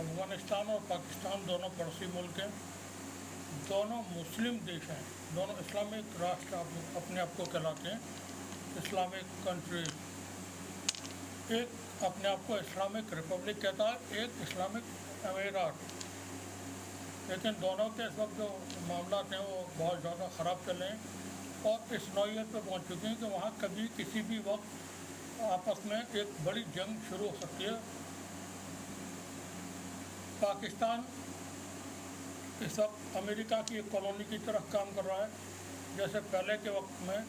अफ़गानिस्तान और पाकिस्तान दोनों पड़ोसी मुल्क हैं, दोनों मुस्लिम देश हैं, दोनों इस्लामिक राष्ट्र अपने आप को कहलाते हैं, इस्लामिक कंट्रीज। एक अपने आप को इस्लामिक रिपब्लिक कहता है, एक इस्लामिक अमीरात। लेकिन दोनों के इस वक्त जो मामला हैं वो बहुत ज़्यादा ख़राब चल रहे हैं और इस नौयत पर पहुँच चुके हैं कि वहाँ कभी किसी भी वक्त आपस में एक बड़ी जंग शुरू हो सकती है। पाकिस्तान इस वक्त अमेरिका की एक कॉलोनी की तरह काम कर रहा है, जैसे पहले के वक्त में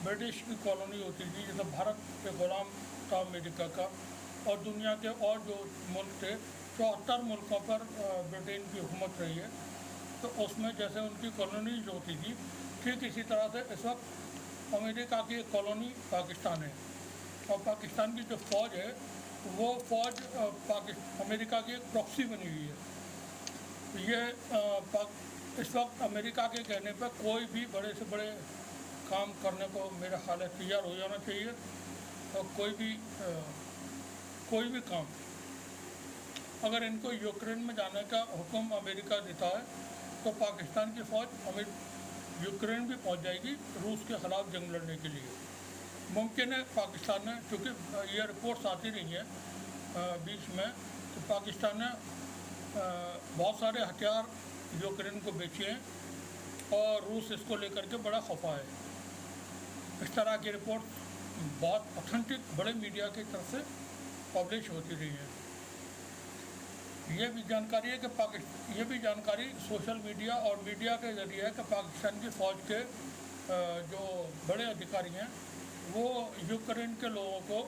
ब्रिटिश की कॉलोनी होती थी, जैसे भारत के गुलाम था अमेरिका का, और दुनिया के और जो मुल्क थे 74 मुल्कों पर ब्रिटेन की हुकूमत रही है, तो उसमें जैसे उनकी कॉलोनीज होती थी, ठीक इसी तरह से इस वक्त अमेरिका की एक कॉलोनी पाकिस्तान है। और पाकिस्तान की जो फ़ौज है वो फ़ौज अमेरिका की एक प्रॉक्सी बनी हुई है। ये इस वक्त अमेरिका के कहने पर कोई भी बड़े से बड़े काम करने को मेरा ख्याल है तैयार हो जाना चाहिए, और कोई भी काम अगर इनको यूक्रेन में जाने का हुक्म अमेरिका देता है तो पाकिस्तान की फ़ौज यूक्रेन भी पहुंच जाएगी रूस के ख़िलाफ़ जंग लड़ने के लिए। मुमकिन है पाकिस्तान ने, चूँकि ये रिपोर्ट्स आती रही हैं बीच में, तो पाकिस्तान ने बहुत सारे हथियार यूक्रेन को बेचे हैं और रूस इसको लेकर के बड़ा खफा है। इस तरह की रिपोर्ट बहुत ऑथेंटिक बड़े मीडिया की तरफ से पब्लिश होती रही है। ये भी जानकारी है कि ये भी जानकारी सोशल मीडिया और मीडिया के ज़रिए है कि पाकिस्तान की फ़ौज के जो बड़े अधिकारी हैं वो यूक्रेन के लोगों को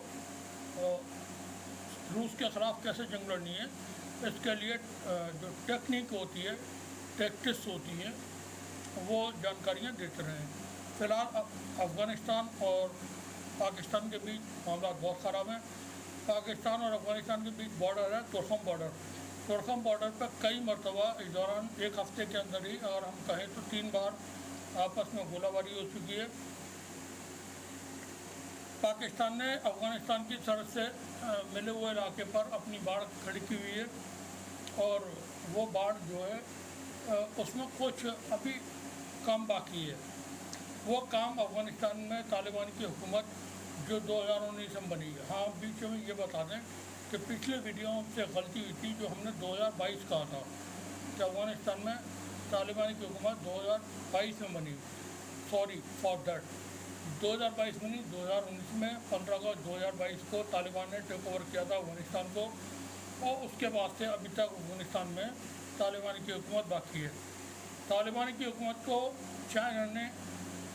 रूस के ख़िलाफ़ कैसे जंग लड़नी है, इसके लिए जो टेक्निक होती है, टैक्टिक्स होती हैं, वो जानकारियाँ देते रहे हैं। फ़िलहाल अफ़गानिस्तान और पाकिस्तान के बीच मामला बहुत ख़राब है। पाकिस्तान और अफ़गानिस्तान के बीच बॉर्डर है तुर्खम बॉर्डर। तुर्खम बॉर्डर पर कई मरतबा इस दौरान एक हफ़्ते के अंदर ही अगर हम कहें तो 3 बार आपस में गोलाबारी हो चुकी है। पाकिस्तान ने अफ़गानिस्तान की सरहद से मिले हुए इलाके पर अपनी बाड़ खड़ी की हुई है, और वो बाढ़ जो है उसमें कुछ अभी काम बाकी है। वो काम अफ़गानिस्तान में तालिबान की हुकूमत जो 2019 में बनी है। हाँ, बीच में ये बता दें कि पिछले वीडियो से गलती हुई थी, जो हमने 2022 कहा था कि अफ़गानिस्तान में तालिबान की हुकूमत 2022 में बनी। सॉरी फॉर दैट, 2022 में नहीं, 2019 में 15 अगस्त 2022 को तालिबान ने टेक ओवर किया था अफ़गानिस्तान को, और उसके बाद से अभी तक अफ़गानिस्तान में तालिबान की हुकूमत बाकी है। तालिबान की हुकूमत को चाइना ने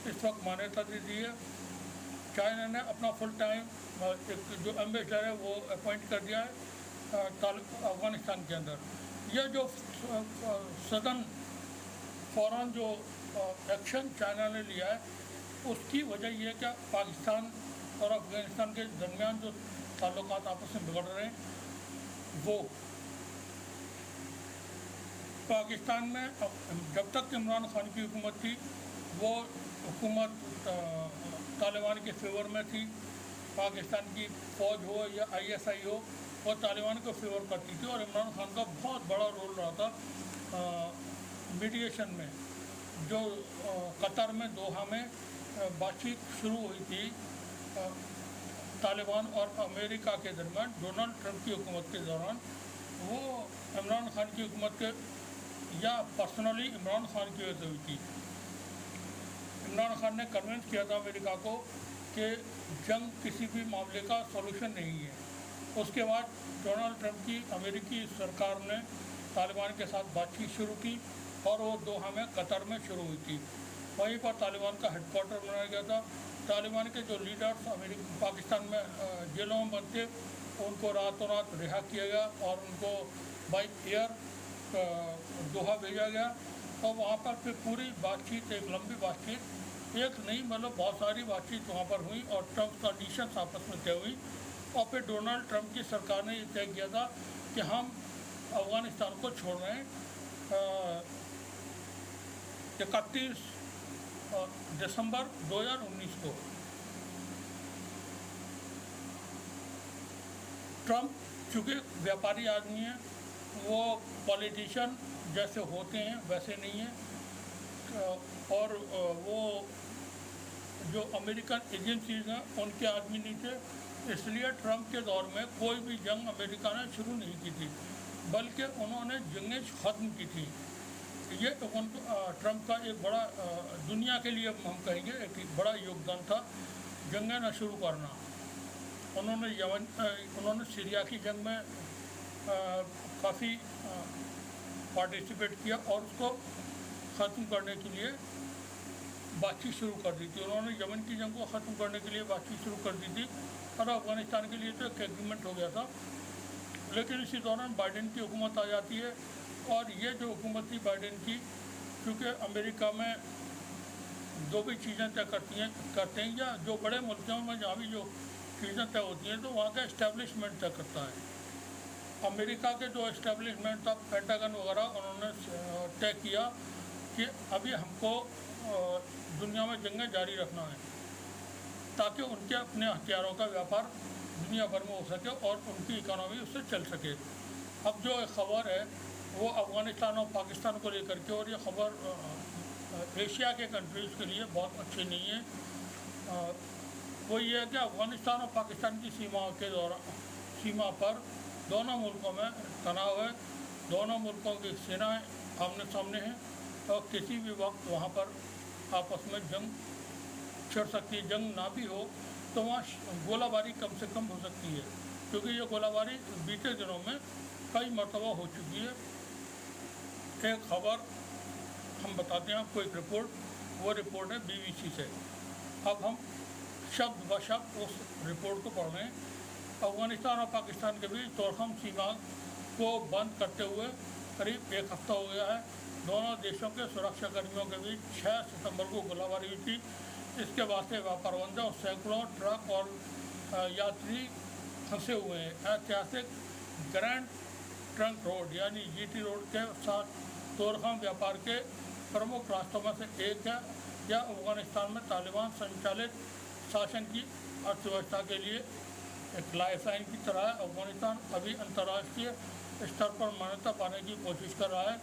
इस वक्त मान्यता दे दी है। चाइना ने अपना फुल टाइम एक जो एम्बेसडर है वो अपॉइंट कर दिया है अफ़गानिस्तान के अंदर। यह जो सदन फ़ौरन जो एक्शन चाइना ने लिया है, उसकी वजह यह है कि पाकिस्तान और अफ़गानिस्तान के दरमियान जो ताल्लुकात आपस में बिगड़ रहे हैं, वो पाकिस्तान में जब तक इमरान खान की हुकूमत थी, वो हुकूमत तालिबान के फेवर में थी। पाकिस्तान की फ़ौज हो या ISI हो, वो तालिबान को फेवर करती थी, और इमरान खान का बहुत बड़ा रोल रहा था मीडिएशन में। जो कतर में दोहा में बातचीत शुरू हुई थी तालिबान और अमेरिका के दरमियान डोनाल्ड ट्रंप की हुकूमत के दौरान, वो इमरान खान की हुकूमत के या पर्सनली इमरान खान की वजह से हुई थी। इमरान खान ने कन्विंस किया था अमेरिका को कि जंग किसी भी मामले का सॉल्यूशन नहीं है। उसके बाद डोनाल्ड ट्रंप की अमेरिकी सरकार ने तालिबान के साथ बातचीत शुरू की, और वो दोहा में कतर में शुरू हुई थी। वहीं पर तालिबान का हेडक्वार्टर बनाया गया था। तालिबान के जो लीडर्स पाकिस्तान में जेलों में बंद थे, उनको रातों रात रिहा किया गया और उनको बाई एयर दोहा भेजा गया, और वहाँ पर फिर पूरी बातचीत, एक लंबी बातचीत, एक नहीं मतलब बहुत सारी बातचीत वहाँ पर हुई, और टर्म्स कंडीशंस आपस में तय हुई। और फिर डोनाल्ड ट्रंप की सरकार ने ये तय किया था कि हम अफ़गानिस्तान को छोड़ रहे हैं 31 दिसंबर 2019 को। ट्रंप चूँकि व्यापारी आदमी है, वो पॉलिटिशियन जैसे होते हैं वैसे नहीं है। और वो जो अमेरिकन एजेंसीज हैं उनके आदमी नहीं थे, इसलिए ट्रंप के दौर में कोई भी जंग अमेरिका ने शुरू नहीं की थी, बल्कि उन्होंने जंगें ख़त्म की थी। ये ट्रंप का एक बड़ा दुनिया के लिए हम कहेंगे एक बड़ा योगदान था जंगें न शुरू करना। उन्होंने सीरिया की जंग में काफ़ी पार्टिसिपेट किया और उसको ख़त्म करने के लिए बातचीत शुरू कर दी थी। उन्होंने यमन की जंग को ख़त्म करने के लिए बातचीत शुरू कर दी थी और अफ़गानिस्तान के लिए तो एक एग्रीमेंट हो गया था। लेकिन इसी दौरान बाइडेन की हुकूमत आ जाती है और ये जो हुकूमत थी बाइडेन की, क्योंकि अमेरिका में जो भी चीज़ें तय करते हैं या जो बड़े मुल्कों में जहाँ भी जो चीज़ें तय होती हैं तो वहाँ का इस्टेब्लिशमेंट तय करता है। अमेरिका के जो इस्टेब्लिशमेंट था पेंटागन वगैरह, उन्होंने तय किया कि अभी हमको दुनिया में जंगें जारी रखना है ताकि उनके अपने हथियारों का व्यापार दुनिया भर में हो सके और उनकी इकोनॉमी उससे चल सके। अब जो एक ख़बर है वो अफ़गानिस्तान और पाकिस्तान को लेकर के, और ये ख़बर एशिया के कंट्रीज़ के लिए बहुत अच्छी नहीं है। वो ये है कि अफ़गानिस्तान और पाकिस्तान की सीमा पर दोनों मुल्कों में तनाव है, दोनों मुल्कों की सेनाएं आमने सामने हैं और किसी भी वक्त वहाँ पर आपस में जंग छिड़ सकती है। जंग ना भी हो तो वहाँ गोलाबारी कम से कम हो सकती है, क्योंकि ये गोलाबारी बीते दिनों में कई मरतबा हो चुकी है। एक खबर हम बताते हैं आपको, एक रिपोर्ट, वो रिपोर्ट है BBC से। अब हम शब्द ब शब्द उस रिपोर्ट को पढ़ रहे हैं। अफ़गानिस्तान और पाकिस्तान के बीच तोरखम सीमा को बंद करते हुए करीब एक हफ्ता हो गया है। दोनों देशों के सुरक्षा कर्मियों के बीच 6 सितंबर को गोलाबारी हुई थी। इसके बाद से व्यापार बंद है और सैकड़ों ट्रक और यात्री फंसे हुए हैं। ऐतिहासिक ग्रैंड ट्रंक रोड यानी GT रोड के साथ तोरखम व्यापार के प्रमुख रास्तों में से एक है। यह अफ़गानिस्तान में तालिबान संचालित शासन की अर्थव्यवस्था के लिए एक लाइफलाइन की तरह है। अफ़गानिस्तान अभी अंतर्राष्ट्रीय स्तर पर मान्यता पाने की कोशिश कर रहा है।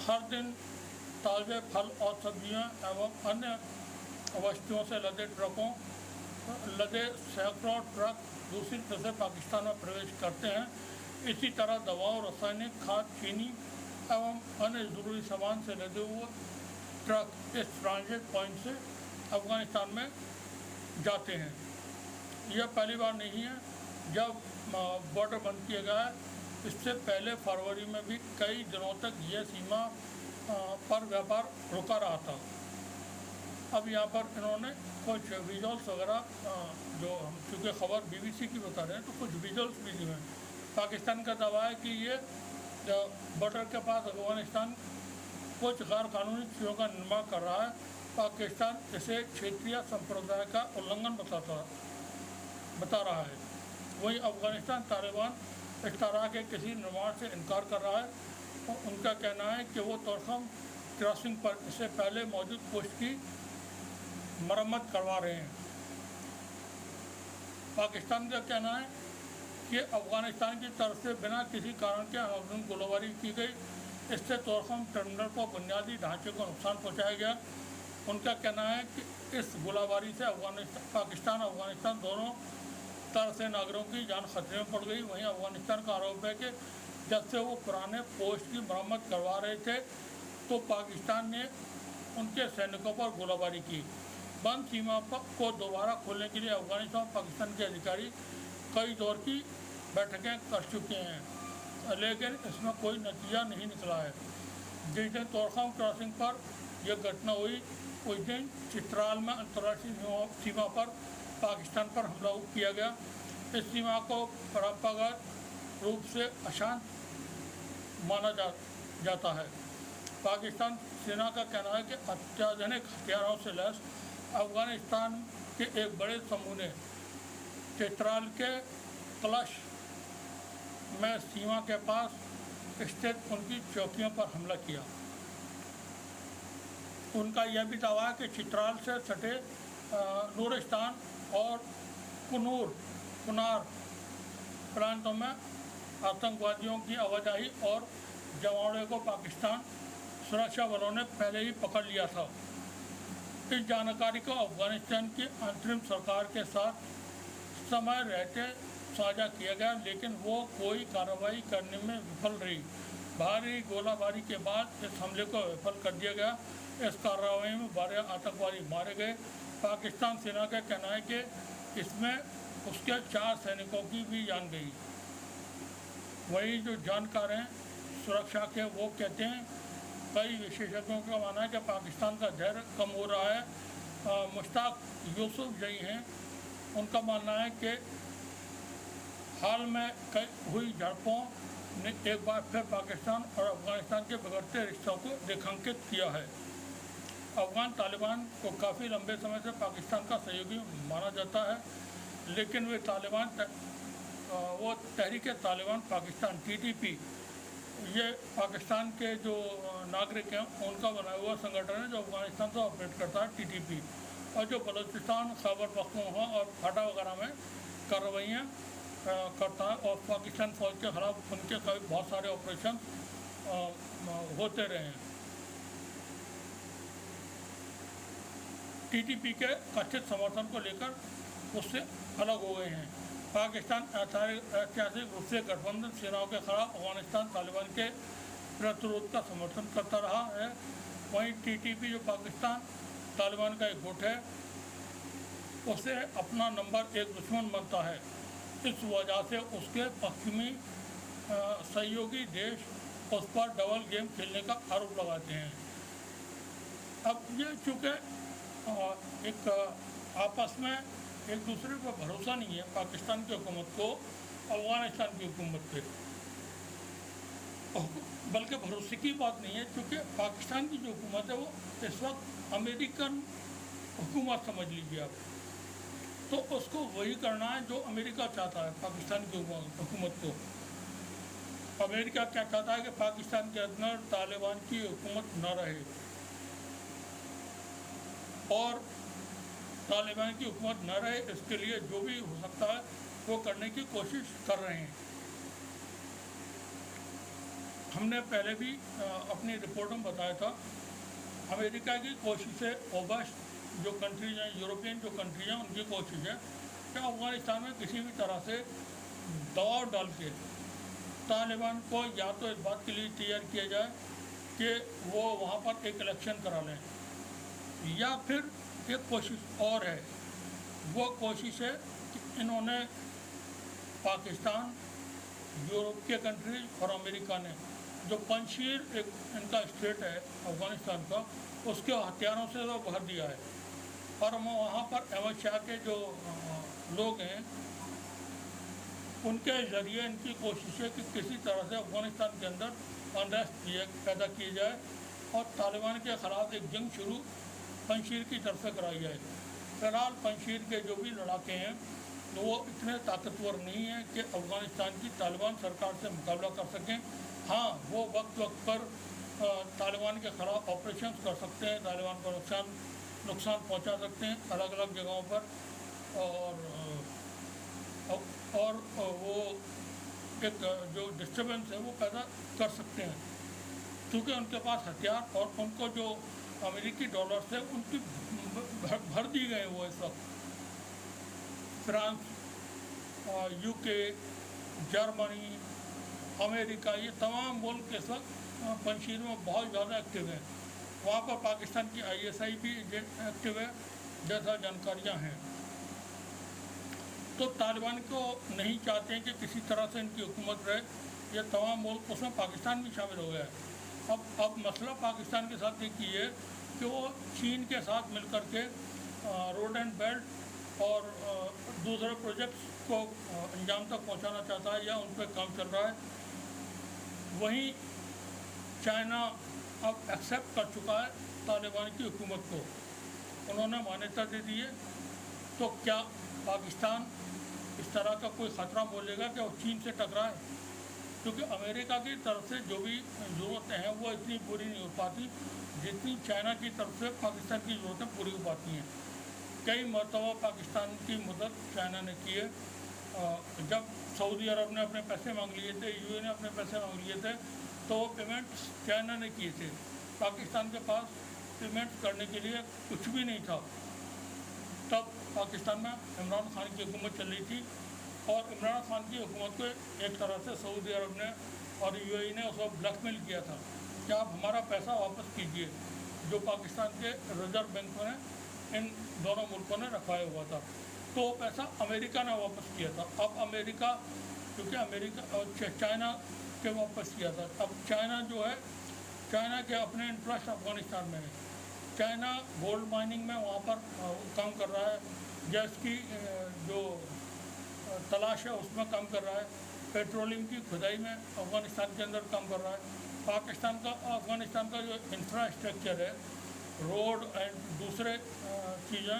हर दिन ताज़े फल और सब्जियां एवं अन्य वस्तुओं से लदे सैकड़ों ट्रक दूसरी तरफ से पाकिस्तान में प्रवेश करते हैं। इसी तरह दवाओं, रासायनिक खाद, चीनी एवं अन्य ज़रूरी सामान से लदे हुए ट्रक इस ट्रांजिट पॉइंट से अफ़गानिस्तान में जाते हैं। यह पहली बार नहीं है जब बॉर्डर बंद किया गया है। इससे पहले फरवरी में भी कई दिनों तक यह सीमा पर व्यापार रुका रहा था। अब यहाँ पर इन्होंने कुछ विजुअल्स वगैरह, जो हम चूँकि ख़बर BBC की बता रहे हैं तो कुछ विजुअल्स भी दिए हैं। पाकिस्तान का दावा है कि ये बॉर्डर के पास अफ़गानिस्तान कुछ गैर कानूनी चीज़ों का निर्माण कर रहा है। पाकिस्तान इसे क्षेत्रीय संप्रदाय का उल्लंघन बता रहा है। वहीं अफ़गानिस्तान तालिबान इस तरह के किसी निर्माण से इनकार कर रहा है। उनका कहना है कि वो तोरखम क्रॉसिंग पर इससे पहले मौजूद पोस्ट की मरम्मत करवा रहे हैं। पाकिस्तान का कहना है कि अफ़गानिस्तान की तरफ से बिना किसी कारण के अनावश्यक गोलाबारी की गई। इससे तोरखम टर्मिनल को बुनियादी ढांचे को नुकसान पहुँचाया गया। उनका कहना है कि इस गोलाबारी से पाकिस्तान अफ़गानिस्तान दोनों तरह से नागरिकों की जान खतरे में पड़ गई। वहीं अफ़गानिस्तान का आरोप है कि जब से वो पुराने पोस्ट की मरम्मत करवा रहे थे तो पाकिस्तान ने उनके सैनिकों पर गोलाबारी की। बंद सीमा को दोबारा खोलने के लिए अफ़गानिस्तान और पाकिस्तान के अधिकारी कई दौर की बैठकें कर चुके हैं, लेकिन इसमें कोई नतीजा नहीं निकला है। जिस दिन तोरखम क्रॉसिंग पर यह घटना हुई उस दिन चित्राल में अंतर्राष्ट्रीय सीमा पर पाकिस्तान पर हमला किया गया। इस सीमा को परंपरागत रूप से अशांत माना जाता है। पाकिस्तान सेना का कहना है कि अत्याधुनिक हथियारों से लैस अफ़गानिस्तान के एक बड़े समूह ने चित्राल के कलश में सीमा के पास स्थित उनकी चौकियों पर हमला किया। उनका यह भी दावा है कि चित्राल से सटे नूरिस्तान और कुनार प्रांतों में आतंकवादियों की आवाजाही और जमावड़े को पाकिस्तान सुरक्षा बलों ने पहले ही पकड़ लिया था। इस जानकारी को अफगानिस्तान की अंतरिम सरकार के साथ समय रहते साझा किया गया, लेकिन वो कोई कार्रवाई करने में विफल रही। भारी गोलाबारी के बाद इस हमले को विफल कर दिया गया। इस कार्रवाई में 12 आतंकवादी मारे गए। पाकिस्तान सेना का कहना है कि इसमें उसके 4 सैनिकों की भी जान गई। वही जो जानकार हैं सुरक्षा के, वो कहते हैं कई विशेषज्ञों का मानना है कि पाकिस्तान का धैर्य कम हो रहा है। मुश्ताक यूसुफ जई हैं, उनका मानना है कि हाल में हुई झड़पों ने एक बार फिर पाकिस्तान और अफगानिस्तान के बिगड़ते रिश्तों को रेखांकित किया है। अफगान तालिबान को काफ़ी लंबे समय से पाकिस्तान का सहयोगी माना जाता है, लेकिन वे तहरीक तालिबान पाकिस्तान TTP, ये पाकिस्तान के जो नागरिक हैं उनका बनाया हुआ संगठन है जो अफगानिस्तान से ऑपरेट करता है TTP, और जो बलूचिस्तान, खैबर पख्तूनख्वा और फाटा वगैरह में कार्रवाइयाँ करता है और पाकिस्तान फौज के खिलाफ उनके कई बहुत सारे ऑपरेशन होते रहे हैं। TTP के कथित समर्थन को लेकर उससे अलग हो गए हैं। पाकिस्तान ऐतिहासिक रूप से गठबंधन सेनाओं के खिलाफ अफगानिस्तान तालिबान के प्रतिरोध का समर्थन करता रहा है। वहीं TTP जो पाकिस्तान तालिबान का एक गुट है, उसे अपना नंबर 1 दुश्मन मानता है। इस वजह से उसके पश्चिमी सहयोगी देश उस पर डबल गेम खेलने का आरोप लगाते हैं। अब ये चूँकि एक आपस में एक दूसरे पर भरोसा नहीं है पाकिस्तान की हुकूमत को अफगानिस्तान की हुकूमत पे, बल्कि भरोसे की बात नहीं है, क्योंकि पाकिस्तान की जो हुकूमत है वो इस वक्त अमेरिकन हुकूमत समझ लीजिए आप, तो उसको वही करना है जो अमेरिका चाहता है पाकिस्तान की हुकूमत को। अमेरिका क्या चाहता है कि पाकिस्तान के अंदर तालिबान की हुकूमत न रहे और तालिबान की हुकूमत न रहे, इसके लिए जो भी हो सकता है वो करने की कोशिश कर रहे हैं। हमने पहले भी अपनी रिपोर्ट में बताया था, अमेरिका की कोशिश है, ओबस्ट जो कंट्रीज हैं, यूरोपियन जो कंट्रीज हैं, उनकी कोशिश है कि अफगानिस्तान में किसी भी तरह से दबाव डाल के तालिबान को या तो इस बात के लिए तैयार किया जाए कि वो वहाँ पर एक इलेक्शन करा लें, या फिर एक कोशिश और है, वो कोशिश है कि इन्होंने पाकिस्तान, यूरोप के कंट्रीज और अमेरिका ने जो पंजशीर एक इनका स्टेट है अफगानिस्तान का, उसके हथियारों से तो भर दिया है। और वहाँ पर अहमद शाह के जो लोग हैं उनके ज़रिए इनकी कोशिश है कि किसी तरह से अफगानिस्तान के अंदर अनरेस्ट पैदा की जाए और तालिबान के ख़िलाफ़ एक जंग शुरू पंजशीर की तरफ से कराई जाए। फिलहाल पंजशीर के जो भी लड़ाके हैं तो वो इतने ताकतवर नहीं हैं कि अफ़गानिस्तान की तालिबान सरकार से मुकाबला कर सकें। हाँ, वो वक्त वक्त पर तालिबान के ख़िलाफ़ ऑपरेशन कर सकते हैं, तालिबान को नुकसान पहुंचा सकते हैं अलग अलग जगहों पर, और वो एक जो डिस्टर्बेंस है वो पैदा कर सकते हैं, क्योंकि उनके पास हथियार और उनको जो अमेरिकी डॉलर से उनकी भर दी गए वो इस वक्त। फ्रांस, UK, जर्मनी, अमेरिका, ये तमाम मुल्क इस वक्त पंजशीर में बहुत ज़्यादा एक्टिव हैं। वहाँ पर पाकिस्तान की ISI भी एक्टिव है, जैसा जानकारियाँ हैं। तो तालिबान को नहीं चाहते हैं कि किसी तरह से इनकी हुकूमत रहे, ये तमाम मुल्क, उसमें पाकिस्तान भी शामिल हो गया है। अब मसला पाकिस्तान के साथ एक ये है कि वो चीन के साथ मिलकर के रोड एंड बेल्ट और दूसरे प्रोजेक्ट्स को अंजाम तक पहुंचाना चाहता है या उन पर काम चल रहा है। वहीं चाइना अब एक्सेप्ट कर चुका है तालिबान की हुकूमत को, उन्होंने मान्यता दे दी है। तो क्या पाकिस्तान इस तरह का कोई ख़तरा बोलेगा कि वो चीन से टकराए? क्योंकि अमेरिका की तरफ से जो भी ज़रूरतें हैं वो इतनी पूरी नहीं हो पाती जितनी चाइना की तरफ से पाकिस्तान की ज़रूरतें पूरी हो पाती हैं। कई मरतबा पाकिस्तान की मदद चाइना ने की है, जब सऊदी अरब ने अपने पैसे मांग लिए थे, यूएई ने अपने पैसे मांग लिए थे, तो वो पेमेंट्स चाइना ने किए थे। पाकिस्तान के पास पेमेंट्स करने के लिए कुछ भी नहीं था। तब पाकिस्तान में इमरान खान की हुकूमत चल रही थी, और इमरान खान की हुकूमत को एक तरह से सऊदी अरब ने और यूएई ने उसको ब्लैकमेल किया था कि आप हमारा पैसा वापस कीजिए, जो पाकिस्तान के रिजर्व बैंक ने इन दोनों मुल्कों ने रखवाया हुआ था। तो वो पैसा अमेरिका ने वापस किया था। अब अमेरिका, क्योंकि अमेरिका और चाइना के वापस किया था। अब चाइना जो है, चाइना के अपने इंटरेस्ट अफगानिस्तान में है। चाइना गोल्ड माइनिंग में वहाँ पर काम कर रहा है, गैस की जो तलाश है उसमें काम कर रहा है, पेट्रोलियम की खुदाई में अफ़गानिस्तान के अंदर काम कर रहा है। अफ़गानिस्तान का जो इंफ्रास्ट्रक्चर है, रोड एंड दूसरे चीज़ें,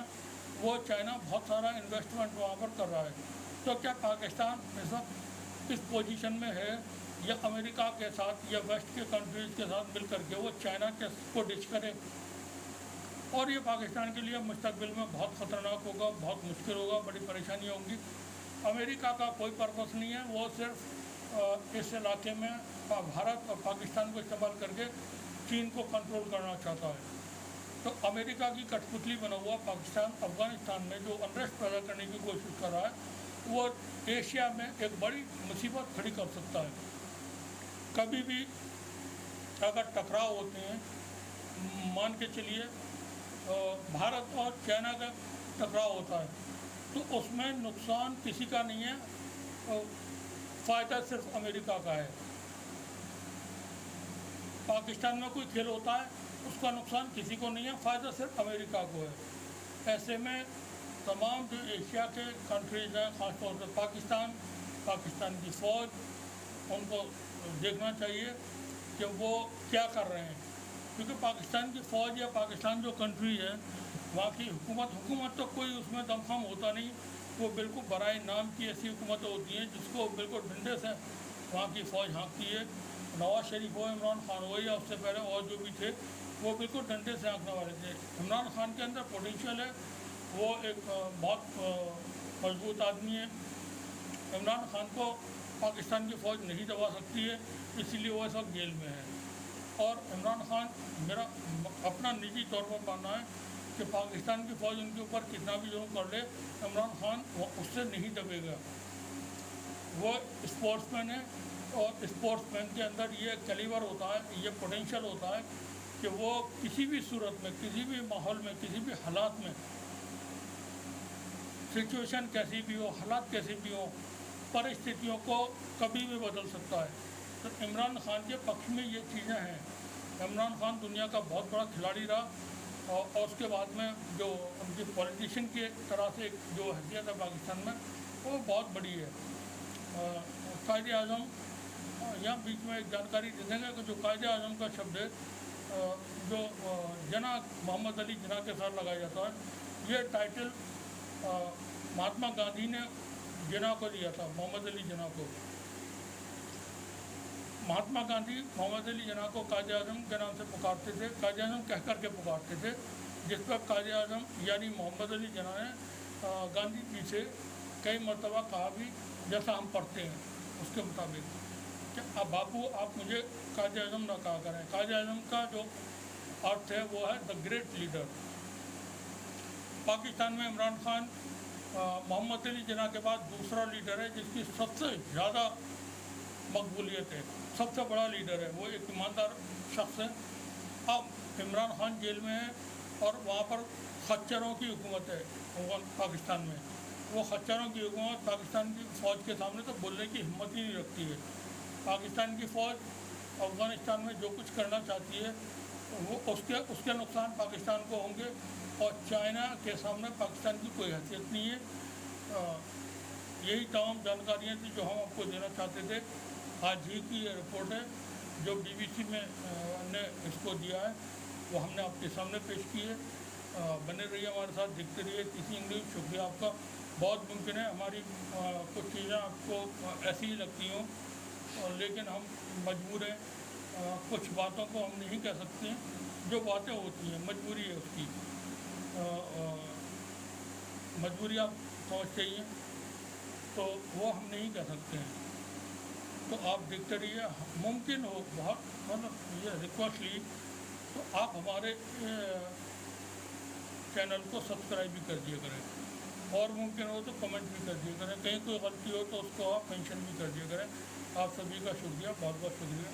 वो चाइना बहुत सारा इन्वेस्टमेंट वहाँ पर कर रहा है। तो क्या पाकिस्तान इस वक्त इस पोजीशन में है, या अमेरिका के साथ या वेस्ट के कंट्रीज़ के साथ मिल करके वो चाइना के को डिच करे? और ये पाकिस्तान के लिए मुस्तकबिल में बहुत ख़तरनाक होगा, बहुत मुश्किल होगा, बड़ी परेशानियाँ होंगी। अमेरिका का कोई पर्पस नहीं है, वो सिर्फ इस इलाके में भारत और पाकिस्तान को इस्तेमाल करके चीन को कंट्रोल करना चाहता है। तो अमेरिका की कठपुतली बना हुआ पाकिस्तान अफ़गानिस्तान में जो अनरेस्ट पैदा करने की कोशिश कर रहा है, वो एशिया में एक बड़ी मुसीबत खड़ी कर सकता है। कभी भी अगर टकराव होते हैं, मान के चलिए भारत और चाइना का टकराव होता है, तो उसमें नुकसान किसी का नहीं है, फ़ायदा सिर्फ अमेरिका का है। पाकिस्तान में कोई खेल होता है, उसका नुकसान किसी को नहीं है, फ़ायदा सिर्फ अमेरिका को है। ऐसे में तमाम जो एशिया के कंट्रीज़ हैं, ख़ासतौर पर पाकिस्तान की फ़ौज, उनको देखना चाहिए कि वो क्या कर रहे हैं, क्योंकि पाकिस्तान की फ़ौज या पाकिस्तान जो कंट्री है, वहाँ की हुकूमत तो कोई उसमें दमखम होता नहीं। वो बिल्कुल बराए नाम की ऐसी हुकूमत होती हैं जिसको बिल्कुल डंडे से वहाँ की फ़ौज हाँकती है। नवाज़ शरीफ हो, इमरान खान हो, या उससे पहले और जो भी थे, वो बिल्कुल डंडे से हाँकने वाले थे। इमरान खान के अंदर पोटेंशियल है, वो एक बहुत मजबूत आदमी है। इमरान खान को पाकिस्तान की फ़ौज नहीं दबा सकती है, इसीलिए वो इस वक्त जेल में है। और इमरान खान, मेरा अपना निजी तौर पर मानना है कि पाकिस्तान की फ़ौज उनके ऊपर कितना भी जुल्म कर ले, इमरान खान वो उससे नहीं दबेगा। वो स्पोर्ट्समैन है, और स्पोर्ट्समैन के अंदर ये कैलिबर होता है, ये पोटेंशियल होता है कि वो किसी भी सूरत में, किसी भी माहौल में, किसी भी हालात में, सिचुएशन कैसी भी हो, हालात कैसे भी हो, परिस्थितियों को कभी भी बदल सकता है। तो इमरान खान के पक्ष में ये चीज़ें हैं। इमरान खान दुनिया का बहुत बड़ा खिलाड़ी रहा, और उसके बाद में जो उनकी पॉलिटिशियन के तरह से जो हैसियत है पाकिस्तान में, वो बहुत बड़ी है। कायदे आज़म, यहाँ बीच में एक जानकारी दे देंगे कि जो कायदे आज़म का शब्द है, जो जना मोहम्मद अली जना के साथ लगाया जाता है, ये टाइटल महात्मा गांधी ने जना को दिया था, मोहम्मद अली जना को। महात्मा गांधी मोहम्मद अली जना को कायदे आज़म के नाम से पुकारते थे, कायदे आज़म कह कर के पुकारते थे, जिस पर कायदे आज़म यानी मोहम्मद अली जना ने गांधी जी से कई मरतबा कहा भी, जैसा हम पढ़ते हैं उसके मुताबिक, कि अब बापू आप मुझे कायदे आज़म ना कहा करें। कायदे आज़म का जो अर्थ है वो है द ग्रेट लीडर। पाकिस्तान में इमरान खान मोहम्मद अली जना के बाद दूसरा लीडर है जिसकी सबसे ज़्यादा मकबूलियत है, सबसे बड़ा लीडर है। वो एक ईमानदार शख्स है। अब इमरान खान जेल में है, और वहाँ पर खच्चरों की हुकूमत है पाकिस्तान में। वो खच्चरों की हुकूमत पाकिस्तान की फ़ौज के सामने तो बोलने की हिम्मत ही नहीं रखती है। पाकिस्तान की फ़ौज अफ़गानिस्तान में जो कुछ करना चाहती है, वो उसके नुकसान पाकिस्तान को होंगे, और चाइना के सामने पाकिस्तान की कोई हैसियत नहीं है। यही तमाम जानकारियाँ थी जो हम आपको देना चाहते थे। आज ही की ये रिपोर्ट है जो BBC में ने इसको दिया है, वो हमने आपके सामने पेश की है। बने रहिए हमारे साथ, देखते रहिए TC इंग्लिश। शुक्रिया आपका। बहुत मुमकिन है हमारी कुछ चीज़ें आपको ऐसी ही लगती हों, लेकिन हम मजबूर हैं, कुछ बातों को हम नहीं कह सकते हैं। जो बातें होती हैं, मजबूरी है उसकी, मजबूरी आप समझते ही हैं। तो वो हम नहीं कह सकते हैं। तो आप देखते रहिए, मुमकिन हो बहुत मतलब ये रिक्वेस्टली तो आप हमारे चैनल को सब्सक्राइब भी कर दिया करें, और मुमकिन हो तो कमेंट भी कर दिया करें, कहीं कोई गलती हो तो उसको आप मेंशन भी कर दिया करें। आप सभी का शुक्रिया, बहुत बहुत शुक्रिया।